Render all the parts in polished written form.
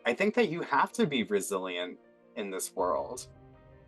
I think that you have to be resilient in this world.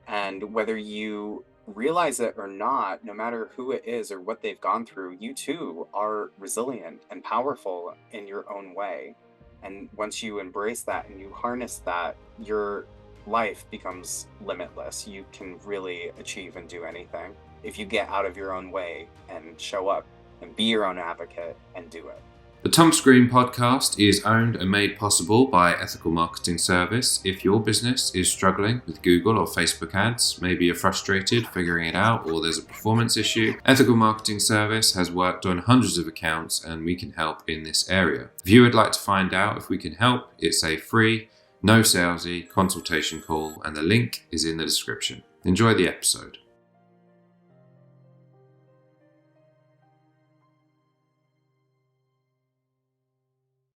And whether you realize it or not, no matter who it is or what they've gone through, you too are resilient and powerful in your own way. And once you embrace that and you harness that, your life becomes limitless. You can really achieve and do anything if you get out of your own way and show up and be your own advocate and do it. The Tom Screen podcast is owned and made possible by Ethical Marketing Service. If your business is struggling with Google or Facebook ads, maybe you're frustrated figuring it out or there's a performance issue, Ethical Marketing Service has worked on hundreds of accounts and we can help in this area. If you would like to find out if we can help, it's a free, no salesy consultation call and the link is in the description. Enjoy the episode.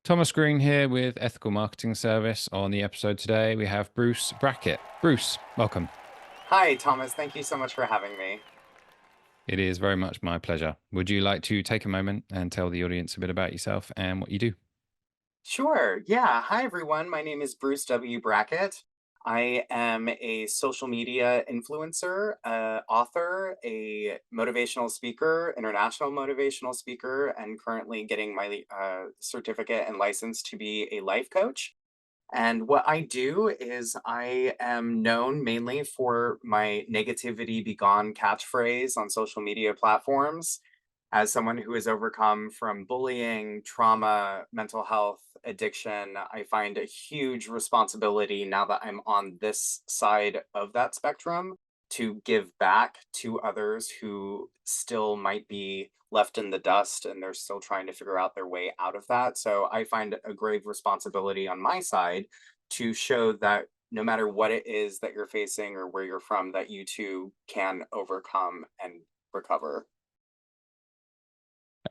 Thomas Green here with Ethical Marketing Service. On the episode today, we have Bruce Brackett. Bruce, welcome. Hi, Thomas. Thank you so much for having me. It is very much my pleasure. Would you like to take a moment and tell the audience a bit about yourself and what you do? Sure. Yeah. Hi, everyone. My name is Bruce W. Brackett. I am a social media influencer, author, a motivational speaker, international motivational speaker, and currently getting my certificate and license to be a life coach. And what I do is I am known mainly for my negativity be gone catchphrase on social media platforms. As someone who has overcome from bullying, trauma, mental health, addiction, I find a huge responsibility now that I'm on this side of that spectrum to give back to others who still might be left in the dust and they're still trying to figure out their way out of that. So I find a grave responsibility on my side to show that no matter what it is that you're facing or where you're from, that you too can overcome and recover.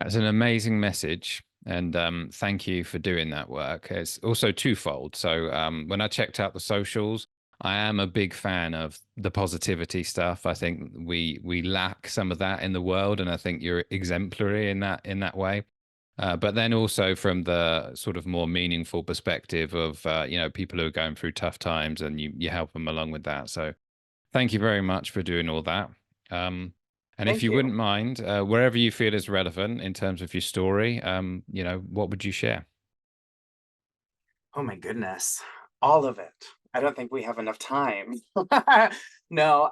That's an amazing message. And thank you for doing that work. It's also twofold. So when I checked out the socials, I am a big fan of the positivity stuff. I think we lack some of that in the world, and I think you're exemplary in that way. But then also from the sort of more meaningful perspective of people who are going through tough times, and you help them along with that. So thank you very much for doing all that. And if Thank you you. wouldn't mind, wherever you feel is relevant in terms of your story, what would you share? Oh my goodness. All of it. I don't think we have enough time. No,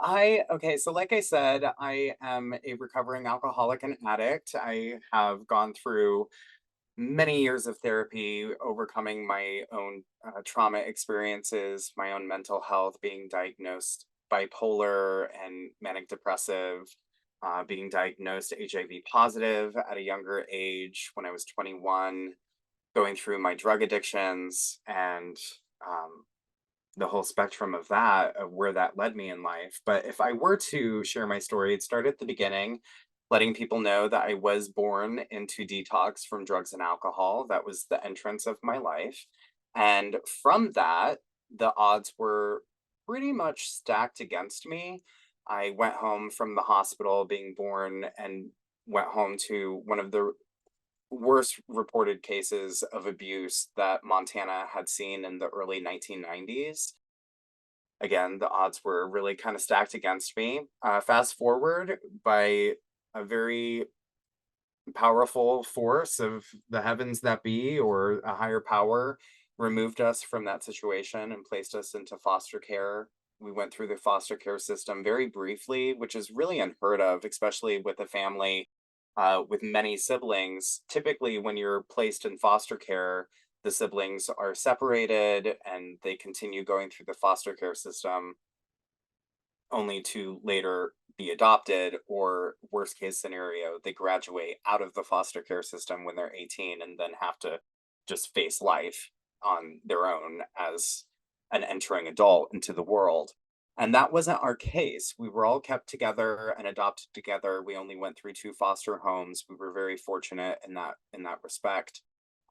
okay, so like I said, I am a recovering alcoholic and addict. I have gone through many years of therapy, overcoming my own trauma experiences, my own mental health, being diagnosed bipolar and manic depressive, being diagnosed HIV positive at a younger age when I was 21, going through my drug addictions and um, the whole spectrum of that, of where that led me in life. But if I were to share my story, it started at the beginning, letting people know that I was born into detox from drugs and alcohol. That was the entrance of my life. And from that, the odds were pretty much stacked against me. I went home from the hospital being born and went home to one of the worst reported cases of abuse that Montana had seen in the early 1990s. Again, the odds were really kind of stacked against me. Fast forward, by a very powerful force of the heavens that be, or a higher power, removed us from that situation and placed us into foster care. We went through the foster care system very briefly, which is really unheard of, especially with a family with many siblings. Typically, when you're placed in foster care, the siblings are separated and they continue going through the foster care system only to later be adopted, or worst case scenario, they graduate out of the foster care system when they're 18 and then have to just face life on their own as an entering adult into the world. And that wasn't our case. We were all kept together and adopted together. We only went through two foster homes. We were very fortunate in that respect.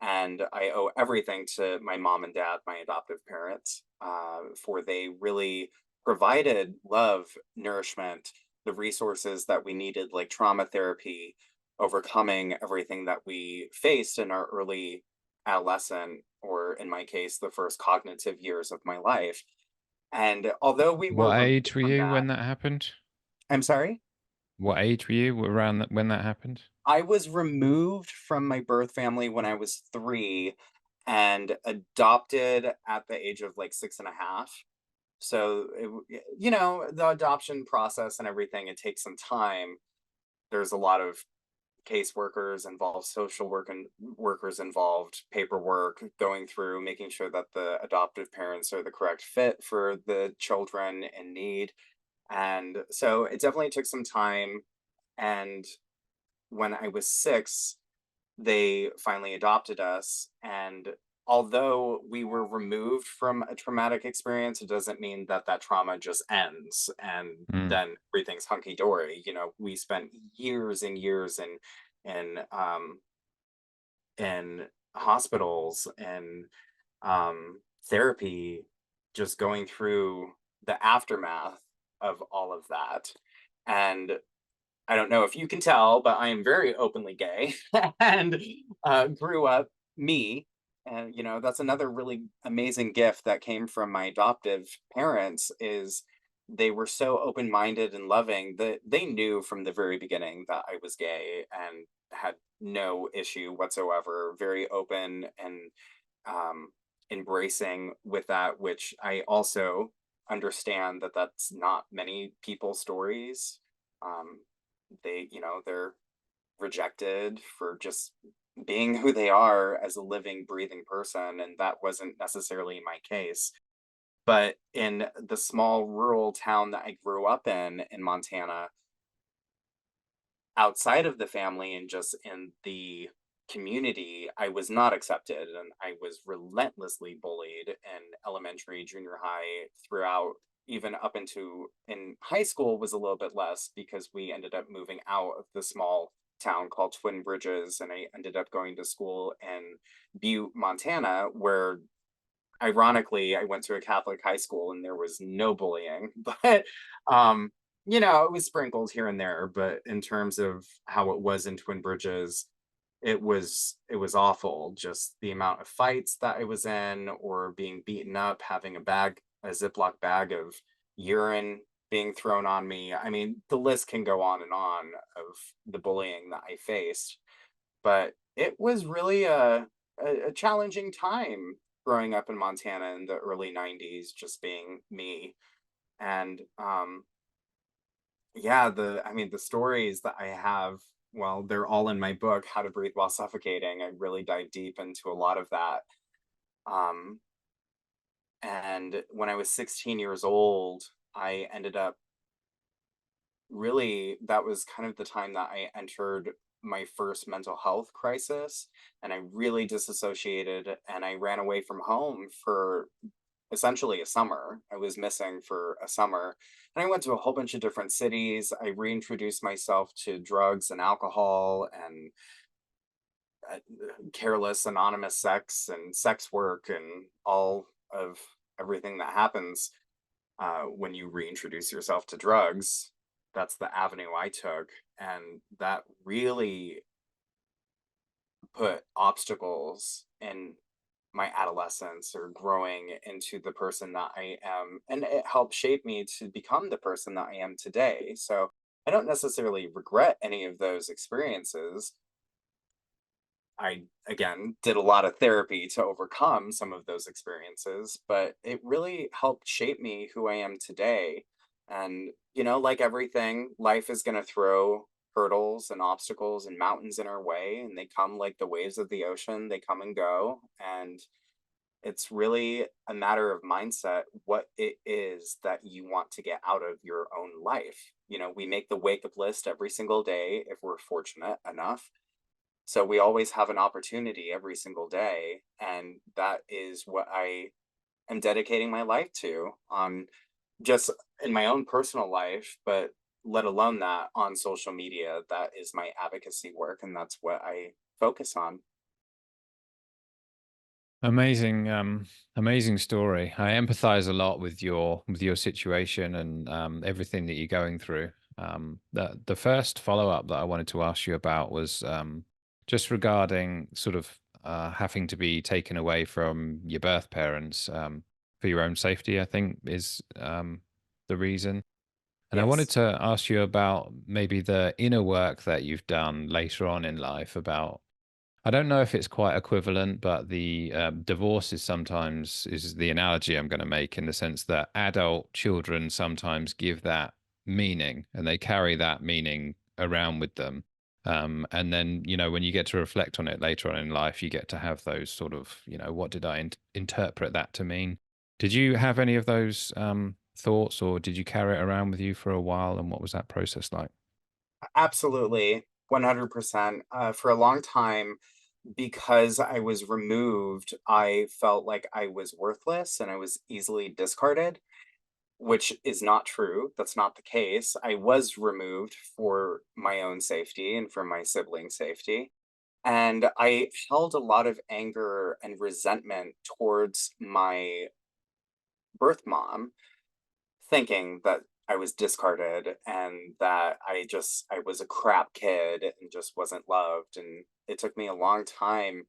And I owe everything to my mom and dad, my adoptive parents, for they really provided love, nourishment, the resources that we needed, like trauma therapy, overcoming everything that we faced in our early adolescent, or in my case, the first cognitive years of my life. And although we were What removed age were from you that, when that happened? I'm sorry, What age were you around that when that happened? I was removed from my birth family when I was 3 and adopted at the age of like 6.5. So, the adoption process and everything, it takes some time. There's a lot of caseworkers involved, social work and workers involved, paperwork going through, making sure that the adoptive parents are the correct fit for the children in need. And so it definitely took some time. And when I was 6, they finally adopted us. And although we were removed from a traumatic experience, it doesn't mean that that trauma just ends and Mm, then everything's hunky dory. We spent years and years in in hospitals and therapy, just going through the aftermath of all of that. And I don't know if you can tell, but I am very openly gay and grew up me. And that's another really amazing gift that came from my adoptive parents is they were so open-minded and loving that they knew from the very beginning that I was gay and had no issue whatsoever, very open and um, embracing with that, which I also understand that that's not many people's stories. Um, they're rejected for just being who they are as a living, breathing person, and that wasn't necessarily my case. But in the small rural town that I grew up in Montana, outside of the family and just in the community, I was not accepted and I was relentlessly bullied in elementary, junior high, throughout, even up into in high school was a little bit less because we ended up moving out of the small town called Twin Bridges, and I ended up going to school in Butte, Montana, where ironically, I went to a Catholic high school and there was no bullying, but um, it was sprinkled here and there. But in terms of how it was in Twin Bridges, it was awful. Just the amount of fights that I was in, or being beaten up, having a Ziploc bag of urine being thrown on me. I mean, the list can go on and on of the bullying that I faced, but it was really a challenging time growing up in Montana in the early 90s, just being me. And yeah, the stories that I have, well, they're all in my book, How to Breathe While Suffocating. I really dive deep into a lot of that. Um, and when I was 16 years old, I ended up really, that was kind of the time that I entered my first mental health crisis, and I really disassociated and I ran away from home for essentially a summer. I was missing for a summer, and I went to a whole bunch of different cities. I reintroduced myself to drugs and alcohol and uh, careless anonymous sex and sex work and all of everything that happens when you reintroduce yourself to drugs. That's the avenue I took. And that really put obstacles in my adolescence or growing into the person that I am. And it helped shape me to become the person that I am today. So I don't necessarily regret any of those experiences. I, again, did a lot of therapy to overcome some of those experiences, but it really helped shape me who I am today. And, like everything, life is going to throw hurdles and obstacles and mountains in our way, and they come like the waves of the ocean, they come and go. And it's really a matter of mindset, what it is that you want to get out of your own life. We make the wake up list every single day if we're fortunate enough, so we always have an opportunity every single day, and that is what I am dedicating my life to, on just in my own personal life, but let alone that on social media. That is my advocacy work, and that's what I focus on. amazing, amazing story. I empathize a lot with your situation and everything that you're going through. The first follow up that I wanted to ask you about was just regarding sort of having to be taken away from your birth parents for your own safety, I think, is the reason. And I wanted Yes. to ask you about maybe the inner work that you've done later on in life about, I don't know if it's quite equivalent, but the divorce is sometimes is the analogy I'm going to make in the sense that adult children sometimes give that meaning and they carry that meaning around with them. And then, when you get to reflect on it later on in life, you get to have those sort of, what did I interpret that to mean? Did you have any of those thoughts, or did you carry it around with you for a while? And what was that process like? Absolutely. 100%. For a long time, because I was removed, I felt like I was worthless and I was easily discarded, which is not true. That's not the case. I was removed for my own safety and for my siblings' safety. And I held a lot of anger and resentment towards my birth mom, thinking that I was discarded and that I was a crap kid and just wasn't loved. And it took me a long time,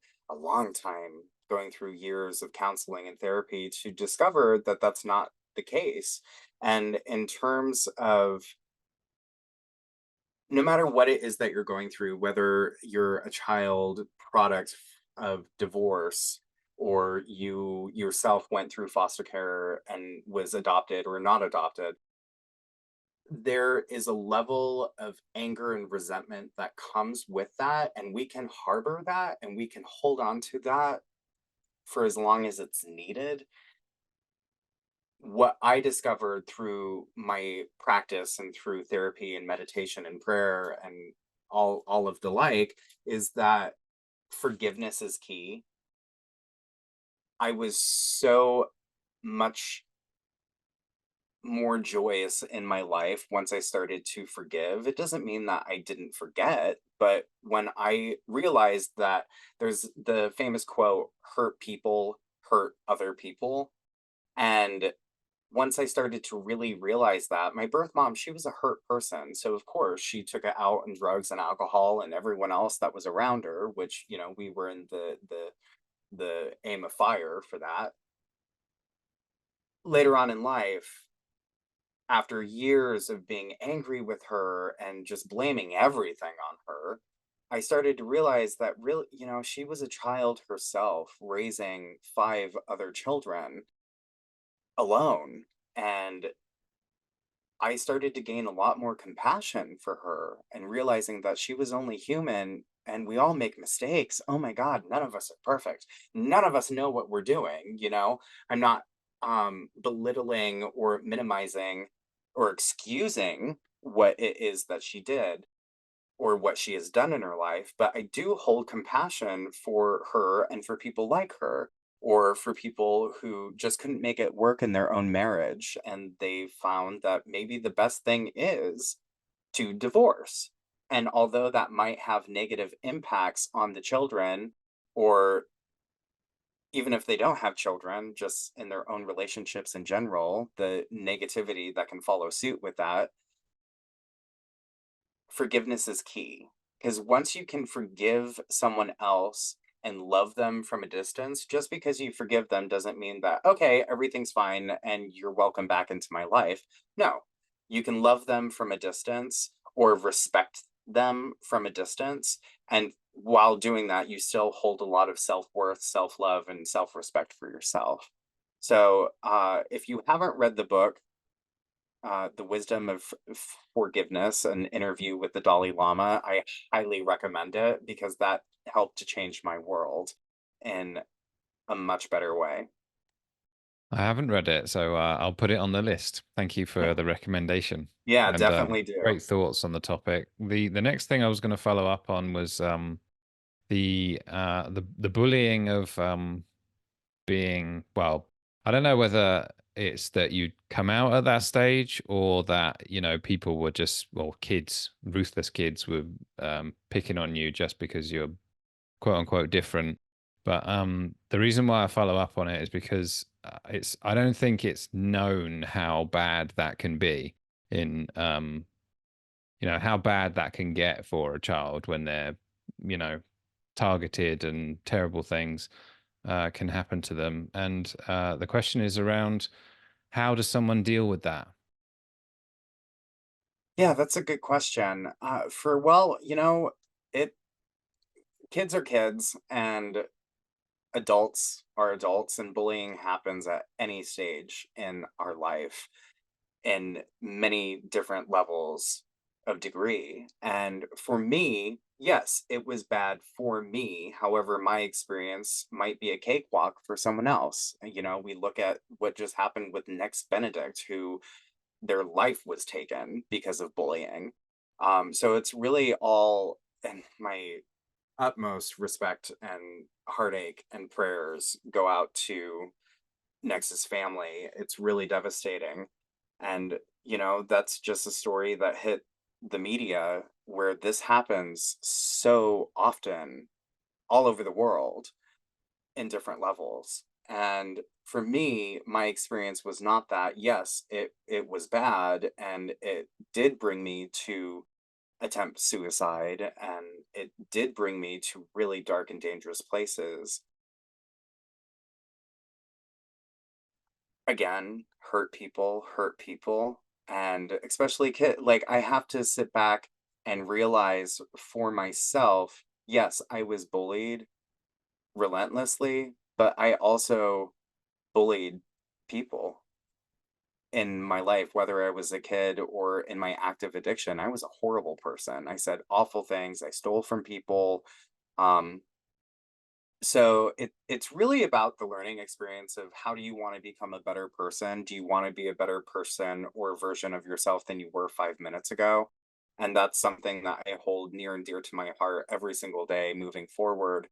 going through years of counseling and therapy to discover that that's not the case. And in terms of no matter what it is that you're going through, whether you're a child product of divorce or you yourself went through foster care and was adopted or not adopted, there is a level of anger and resentment that comes with that. And we can harbor that and we can hold on to that for as long as it's needed. What I discovered through my practice and through therapy and meditation and prayer and all of the like is that forgiveness is key. I was so much more joyous in my life once I started to forgive. It doesn't mean that I didn't forget, but when I realized that there's the famous quote, hurt people hurt other people. And once I started to really realize that, my birth mom, she was a hurt person. So of course she took it out on drugs and alcohol and everyone else that was around her, which, we were in the aim of fire for that. Later on in life, after years of being angry with her and just blaming everything on her, I started to realize that really, she was a child herself raising five other children alone. And I started to gain a lot more compassion for her and realizing that she was only human and we all make mistakes. Oh my God, none of us are perfect. None of us know what we're doing. I'm not belittling or minimizing or excusing what it is that she did or what she has done in her life, but I do hold compassion for her and for people like her, or for people who just couldn't make it work in their own marriage. And they found that maybe the best thing is to divorce. And although that might have negative impacts on the children, or even if they don't have children, just in their own relationships in general, the negativity that can follow suit with that, forgiveness is key. Because once you can forgive someone else and love them from a distance, just because you forgive them doesn't mean that, okay, everything's fine and you're welcome back into my life. No, you can love them from a distance or respect them from a distance. And while doing that, you still hold a lot of self worth, self love, and self respect for yourself. So if you haven't read the book, The Wisdom of Forgiveness, an interview with the Dalai Lama, I highly recommend it because that helped to change my world in a much better way. I haven't read it, so I'll put it on the list. Thank you for the recommendation Yeah, and definitely do. great thoughts on the topic. The next thing I was going to follow up on was the bullying of being, well, I don't know whether it's that you come out at that stage or that, people were just, well, kids, ruthless kids were picking on you just because you're quote unquote different. But the reason why I follow up on it is because I don't think it's known how bad that can be in how bad that can get for a child when they're, you know, targeted and terrible things can happen to them. And the question is around, how does someone deal with that? Yeah, that's a good question. Well, it kids are kids and adults are adults, and bullying happens at any stage in our life in many different levels of degree. And for me, yes, it was bad for me. However, my experience might be a cakewalk for someone else. We look at what just happened with Next Benedict, who their life was taken because of bullying. So it's really all, and my utmost respect and heartache and prayers go out to Nex's family. It's really devastating. And, that's just a story that hit the media where this happens so often all over the world in different levels. And for me, my experience was not that. Yes, it was bad and it did bring me to attempt suicide and it did bring me to really dark and dangerous places. Again, hurt people, and especially like I have to sit back and realize for myself, yes, I was bullied relentlessly, but I also bullied people in my life, whether I was a kid or in my active addiction. I was a horrible person. I said awful things. I stole from people. Um, So it's really about the learning experience of how do you want to become a better person? Do you want to be a better person or version of yourself than you were 5 minutes ago? And that's something that I hold near and dear to my heart every single day moving forward.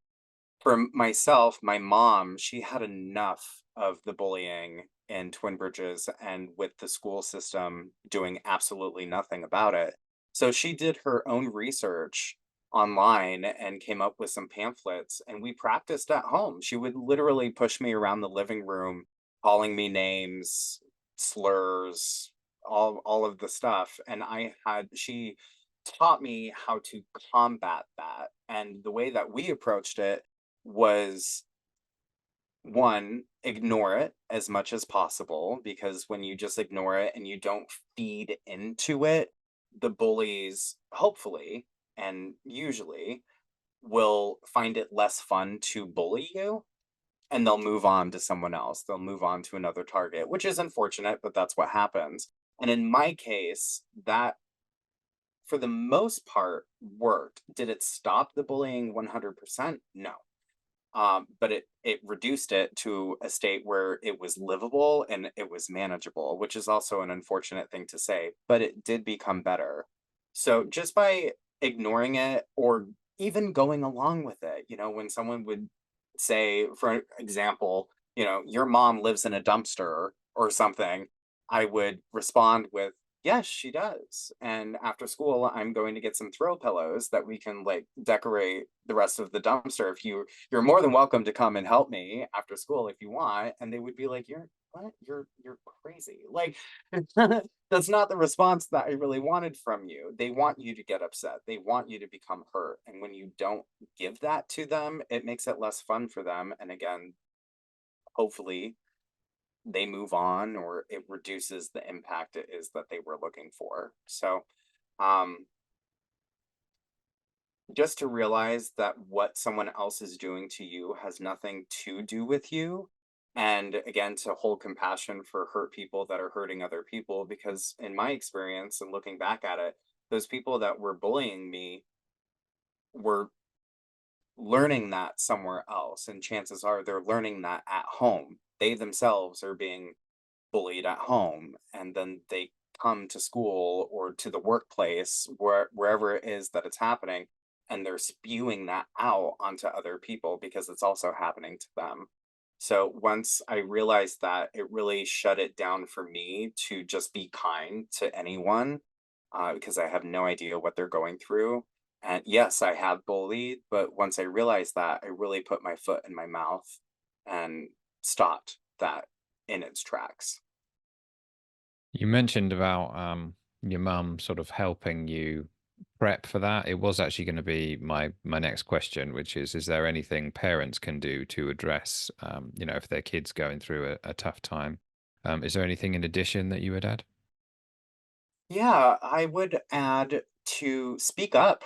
For myself, my mom, she had enough of the bullying in Twin Bridges and with the school system doing absolutely nothing about it. So she did her own research online and came up with some pamphlets, and we practiced at home. She would literally push me around the living room, calling me names, slurs, all of the stuff. And she taught me how to combat that. And the way that we approached it was, one, ignore it as much as possible, because when you just ignore it and you don't feed into it, the bullies, hopefully and usually, will find it less fun to bully you and they'll move on to someone else. They'll move on to another target, which is unfortunate, but that's what happens. And in my case, that for the most part worked. Did it stop the bullying 100%? No. But it reduced it to a state where it was livable and it was manageable, which is also an unfortunate thing to say, but it did become better. So just by ignoring it or even going along with it, when someone would say, for example, your mom lives in a dumpster or something, I would respond with, yes, she does. And after school, I'm going to get some throw pillows that we can like decorate the rest of the dumpster. If you're more than welcome to come and help me after school if you want. And they would be like, you're what? You're crazy. Like that's not the response that I really wanted from you. They want you to get upset. They want you to become hurt. And when you don't give that to them, it makes it less fun for them. And again, hopefully they move on or it reduces the impact it is that they were looking for. So, um, just to realize that what someone else is doing to you has nothing to do with you. And again, to hold compassion for hurt people that are hurting other people, because in my experience and looking back at it, those people that were bullying me were learning that somewhere else. And chances are they're learning that at home. They themselves are being bullied at home and then they come to school or to the workplace wherever it is that it's happening and they're spewing that out onto other people because it's also happening to them. So once I realized that, it really shut it down for me to just be kind to anyone, because I have no idea what they're going through. And yes, I have bullied, but once I realized that, I really put my foot in my mouth and stopped that in its tracks. You mentioned about your mum sort of helping you prep for that. It was actually going to be my next question, which is there anything parents can do to address, if their kid's going through a tough time? Is there anything in addition that you would add? Yeah, I would add to speak up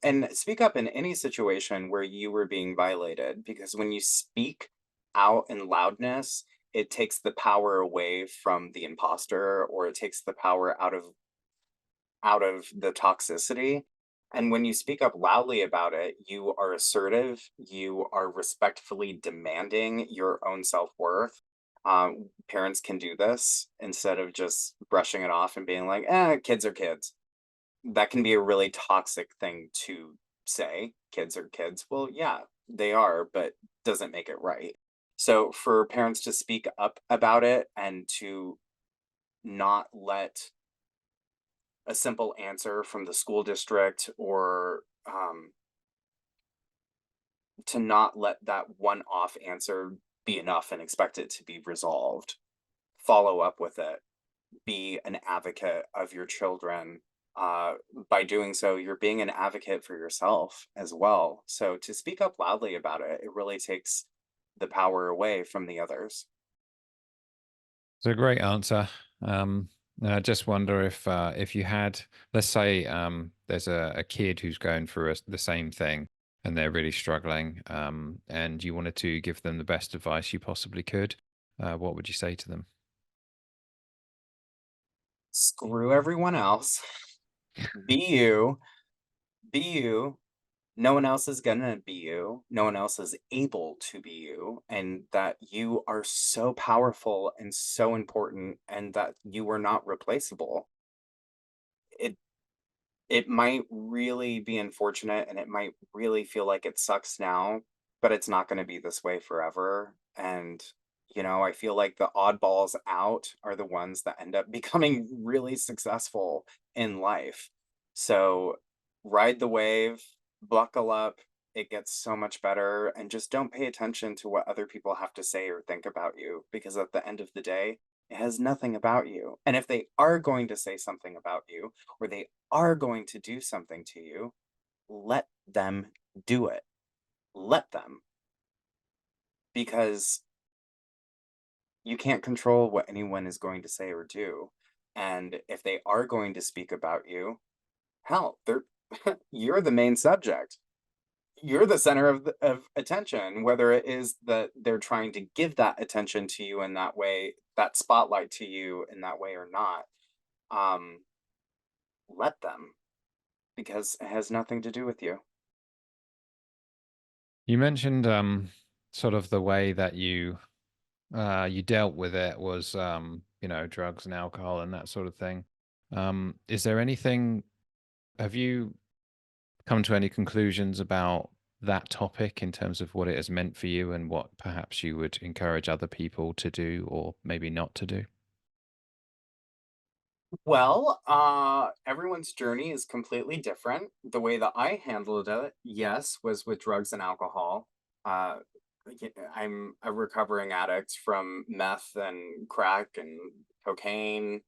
and speak up in any situation where you were being violated, because when you speak out in loudness, it takes the power away from the imposter, or it takes the power out of the toxicity. And when you speak up loudly about it, you are assertive, you are respectfully demanding your own self-worth. Parents can do this instead of just brushing it off and being like, kids are kids. That can be a really toxic thing to say. Kids are kids. Well, yeah, they are, but doesn't make it right. So for parents to speak up about it and to not let a simple answer from the school district, or to not let that one off answer be enough and expect it to be resolved. Follow up with it. Be an advocate of your children. Uh, by doing so, you're being an advocate for yourself as well. So to speak up loudly about it, it really takes the power away from the others. It's a great answer. And I just wonder if you had, let's say, there's a kid who's going through the same thing and they're really struggling, and you wanted to give them the best advice you possibly could. What would you say to them? Screw everyone else. Be you. Be you. No one else is gonna be you. No one else is able to be you. And that you are so powerful and so important, and that you are not replaceable. It it might really be unfortunate, and it might really feel like it sucks now, but it's not gonna be this way forever. And, I feel like the oddballs out are the ones that end up becoming really successful in life. So ride the wave, buckle up, it gets so much better, and just don't pay attention to what other people have to say or think about you, because at the end of the day, it has nothing about you. And if they are going to say something about you, or they are going to do something to you, let them do it. Let them, because you can't control what anyone is going to say or do. And if they are going to speak about you, hell, they're you're the main subject. You're the center of attention, whether it is that they're trying to give that attention to you in that way, that spotlight to you in that way or not. Um, let them, because it has nothing to do with you. You mentioned sort of the way that you dealt with it was drugs and alcohol and that sort of thing. Is there anything? Have you come to any conclusions about that topic in terms of what it has meant for you and what perhaps you would encourage other people to do or maybe not to do? Well, everyone's journey is completely different. The way that I handled it, yes, was with drugs and alcohol. Uh, I'm a recovering addict from meth and crack and cocaine,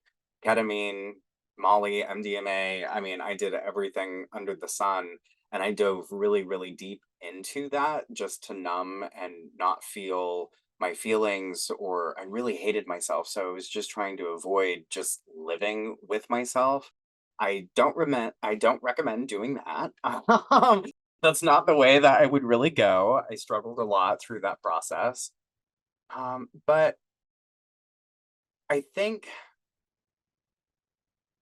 ketamine, Molly, MDMA. I mean, I did everything under the sun, and I dove really, really deep into that just to numb and not feel my feelings, or I really hated myself, so I was just trying to avoid just living with myself. I don't recommend doing that. That's not the way that I would really go. I struggled a lot through that process. But I think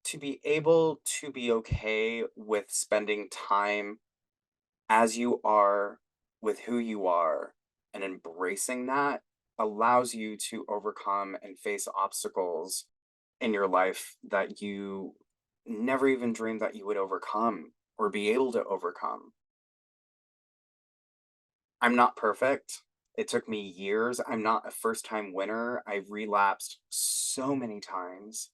to be able to be okay with spending time as you are, with who you are, and embracing that allows you to overcome and face obstacles in your life that you never even dreamed that you would overcome or be able to overcome. I'm not perfect. It took me years. I'm not a first time winner. I've relapsed so many times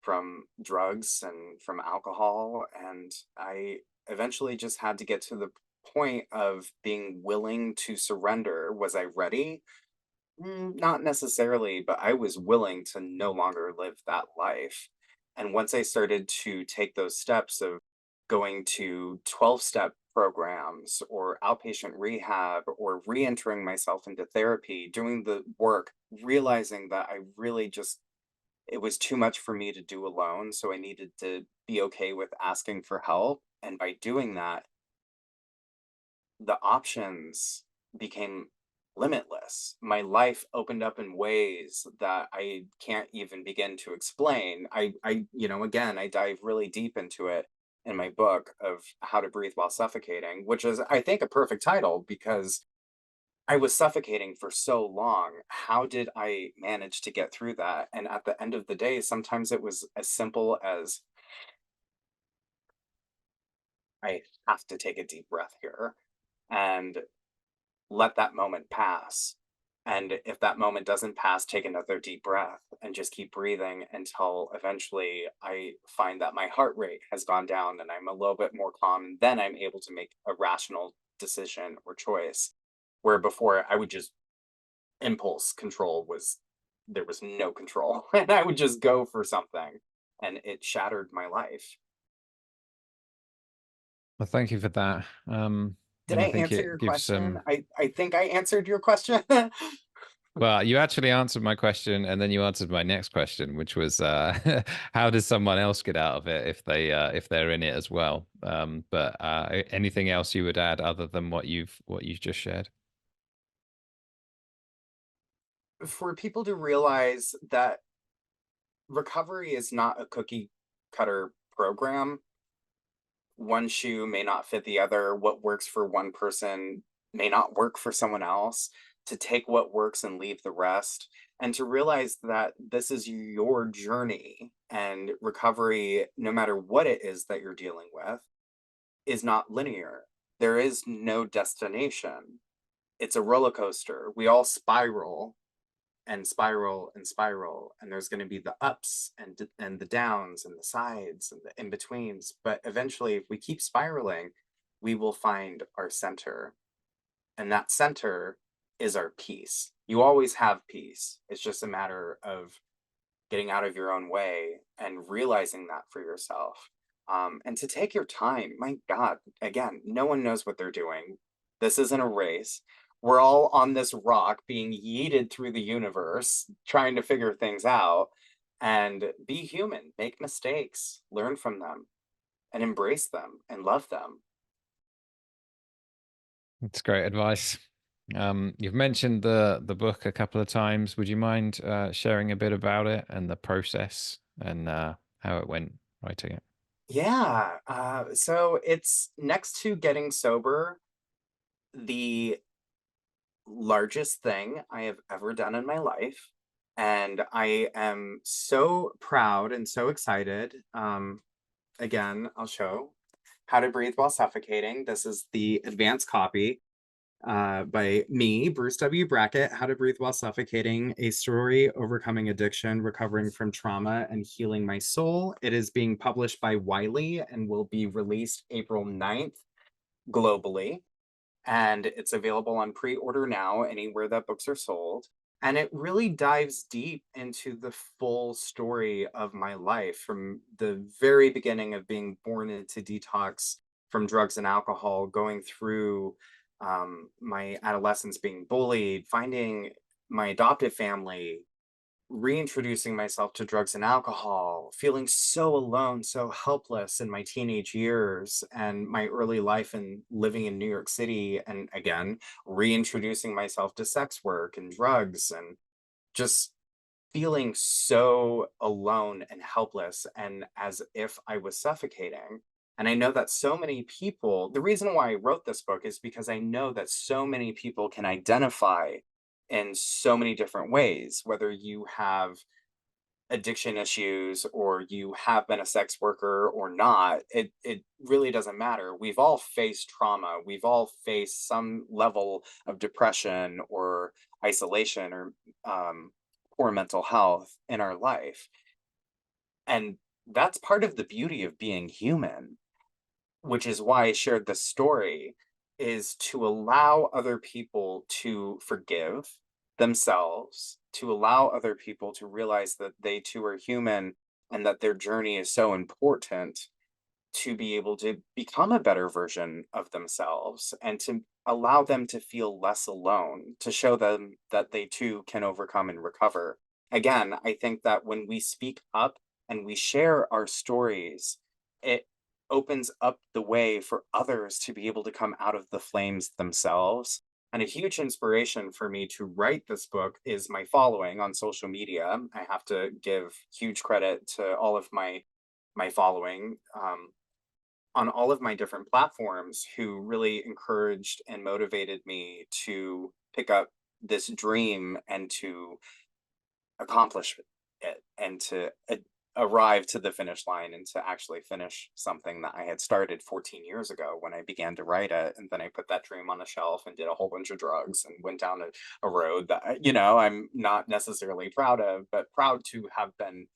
from drugs and from alcohol. And I eventually just had to get to the point of being willing to surrender. Was I ready? Not necessarily, but I was willing to no longer live that life. And once I started to take those steps of going to 12-step programs or outpatient rehab or re-entering myself into therapy, doing the work, realizing that I really just it was too much for me to do alone, so I needed to be okay with asking for help, and by doing that, the options became limitless. My life opened up in ways that I can't even begin to explain. Again, I dive really deep into it in my book of How to Breathe While Suffocating, which is, I think, a perfect title because I was suffocating for so long. How did I manage to get through that? And at the end of the day, sometimes it was as simple as I have to take a deep breath here. And let that moment pass. And if that moment doesn't pass, take another deep breath and just keep breathing until eventually I find that my heart rate has gone down and I'm a little bit more calm. And then I'm able to make a rational decision or choice. Where before I would just impulse control was there was no control. And I would just go for something and it shattered my life. Well, thank you for that. Did And I I think answer it your gives question? some. I think I answered your question. Well, you actually answered my question, and then you answered my next question, which was, how does someone else get out of it if they're in it as well? But anything else you would add other than what you've just shared? For people to realize that recovery is not a cookie cutter program. One shoe may not fit the other. What works for one person may not work for someone else. To take what works and leave the rest, and to realize that this is your journey and recovery, no matter what it is that you're dealing with, is not linear. There is no destination. It's a roller coaster. We all spiral and spiral and spiral, and there's going to be the ups and the downs and the sides and the in betweens, but eventually if we keep spiraling we will find our center, and that center is our peace. You always have peace. It's just a matter of getting out of your own way and realizing that for yourself. And to take your time. My God, again, no one knows what they're doing. This isn't a race. We're all on this rock being yeeted through the universe, trying to figure things out. And be human, make mistakes, learn from them, and embrace them and love them. It's great advice. You've mentioned the book a couple of times. Would you mind sharing a bit about it and the process and how it went writing it? Yeah. So it's next to getting sober, the largest thing I have ever done in my life. And I am so proud and so excited. Again, I'll show How to Breathe While Suffocating. This is the advanced copy by me, Bruce W. Brackett, How to Breathe While Suffocating, a story overcoming addiction, recovering from trauma, and healing my soul. It is being published by Wiley and will be released April 9th globally, and it's available on pre-order now anywhere that books are sold. And it really dives deep into the full story of my life from the very beginning of being born into detox from drugs and alcohol, going through my adolescence being bullied, finding my adoptive family, reintroducing myself to drugs and alcohol, feeling so alone, so helpless in my teenage years and my early life and living in New York City. And again, reintroducing myself to sex work and drugs and just feeling so alone and helpless and as if I was suffocating. And I know that so many people, the reason why I wrote this book is because I know that so many people can identify in so many different ways, whether you have addiction issues or you have been a sex worker or not. It really doesn't matter. We've all faced trauma. We've all faced some level of depression or isolation or poor mental health in our life. And that's part of the beauty of being human, which is why I shared this story, is to allow other people to forgive themselves, to allow other people to realize that they too are human and that their journey is so important to be able to become a better version of themselves and to allow them to feel less alone, to show them that they too can overcome and recover. Again, I think that when we speak up and we share our stories, it opens up the way for others to be able to come out of the flames themselves. And a huge inspiration for me to write this book is my following on social media. I have to give huge credit to all of my following. On all of my different platforms who really encouraged and motivated me to pick up this dream and to accomplish it and to arrive to the finish line and to actually finish something that I had started 14 years ago when I began to write it. And then I put that dream on a shelf and did a whole bunch of drugs and went down a road that, I'm not necessarily proud of, but proud to have been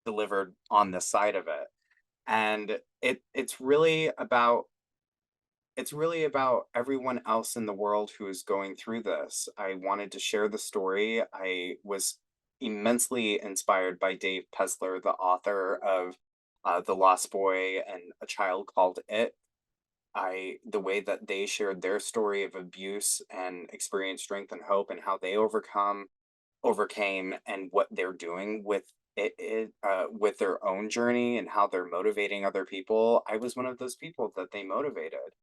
delivered on this side of it. And it's really about everyone else in the world who is going through this. I wanted to share the story. I was immensely inspired by Dave Pesler, the author of The Lost Boy and A Child Called It. The way that they shared their story of abuse and experienced strength and hope and how they overcame and what they're doing with with their own journey and how they're motivating other people. I was one of those people that they motivated,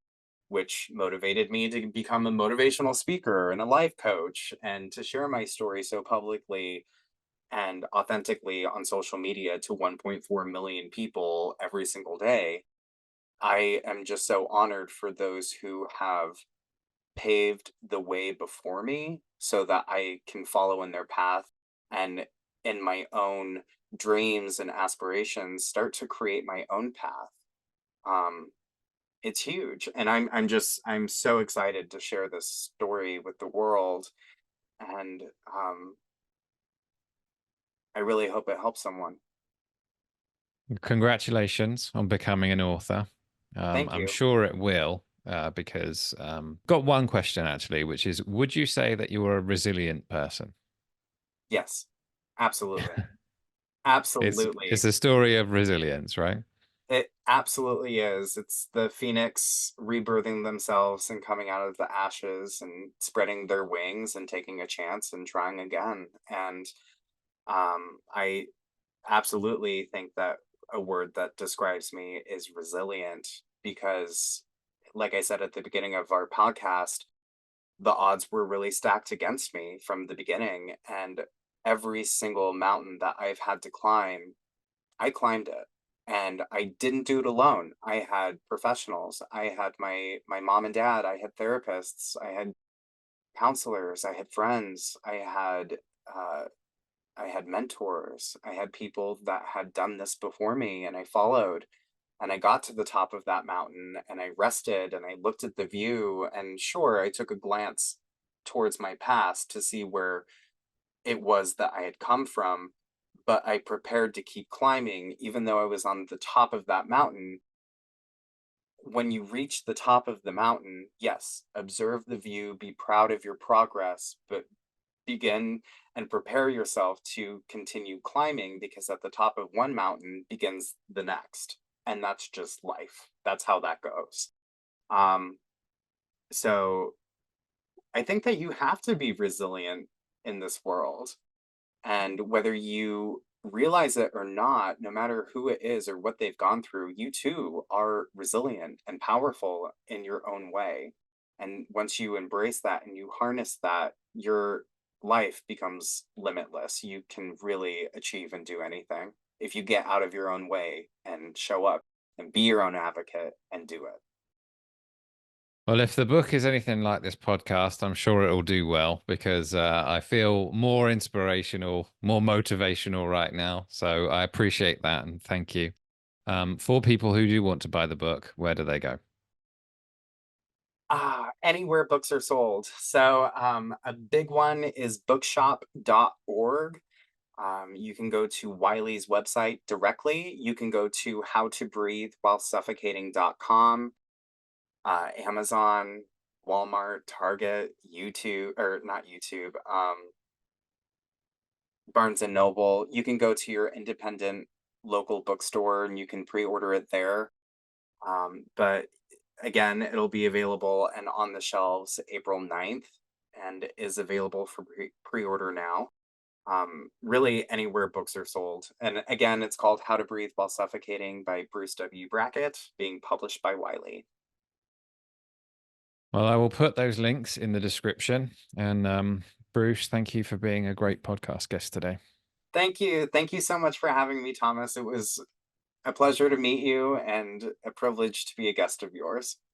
which motivated me to become a motivational speaker and a life coach and to share my story so publicly and authentically on social media to 1.4 million people every single day. I am just so honored for those who have paved the way before me so that I can follow in their path and in my own dreams and aspirations start to create my own path. Um, it's huge, and I'm so excited to share this story with the world, and I really hope it helps someone. Congratulations on becoming an author. Thank I'm you. sure it will, because got one question actually, which is, would you say that you are a resilient person? Yes, absolutely, It's absolutely. a story of resilience, right? It absolutely is. It's the phoenix rebirthing themselves and coming out of the ashes and spreading their wings and taking a chance and trying again. And I absolutely think that a word that describes me is resilient because, like I said at the beginning of our podcast, the odds were really stacked against me from the beginning. And every single mountain that I've had to climb, I climbed it. And I didn't do it alone. I had professionals. I had my mom and dad. I had therapists. I had counselors. I had friends. Uh, I had mentors. I had people that had done this before me, and I followed. And I got to the top of that mountain and I rested and I looked at the view. And sure, I took a glance towards my past to see where it was that I had come from, but I prepared to keep climbing, even though I was on the top of that mountain. When you reach the top of the mountain, yes, observe the view, be proud of your progress, but begin and prepare yourself to continue climbing because at the top of one mountain begins the next. And that's just life. That's how that goes. Um, so I think that you have to be resilient in this world. And whether you realize it or not, no matter who it is or what they've gone through, you too are resilient and powerful in your own way. And once you embrace that and you harness that, your life becomes limitless. You can really achieve and do anything if you get out of your own way and show up and be your own advocate and do it. Well, if the book is anything like this podcast, I'm sure it'll do well because I feel more inspirational, more motivational right now. So I appreciate that and thank you. For people who do want to buy the book, where do they go? Anywhere books are sold. So a big one is bookshop.org. You can go to Wiley's website directly. You can go to howtobreathewhilesuffocating.com, Amazon, Walmart, Target, YouTube, or not YouTube, Barnes and Noble. You can go to your independent local bookstore and you can pre-order it there. But again, it'll be available and on the shelves April 9th and is available for pre-order now. Really anywhere books are sold. And again, it's called How to Breathe While Suffocating by Bruce W. Brackett, being published by Wiley. Well, I will put those links in the description. And Bruce, thank you for being a great podcast guest today. Thank you. Thank you so much for having me, Thomas. It was a pleasure to meet you and a privilege to be a guest of yours.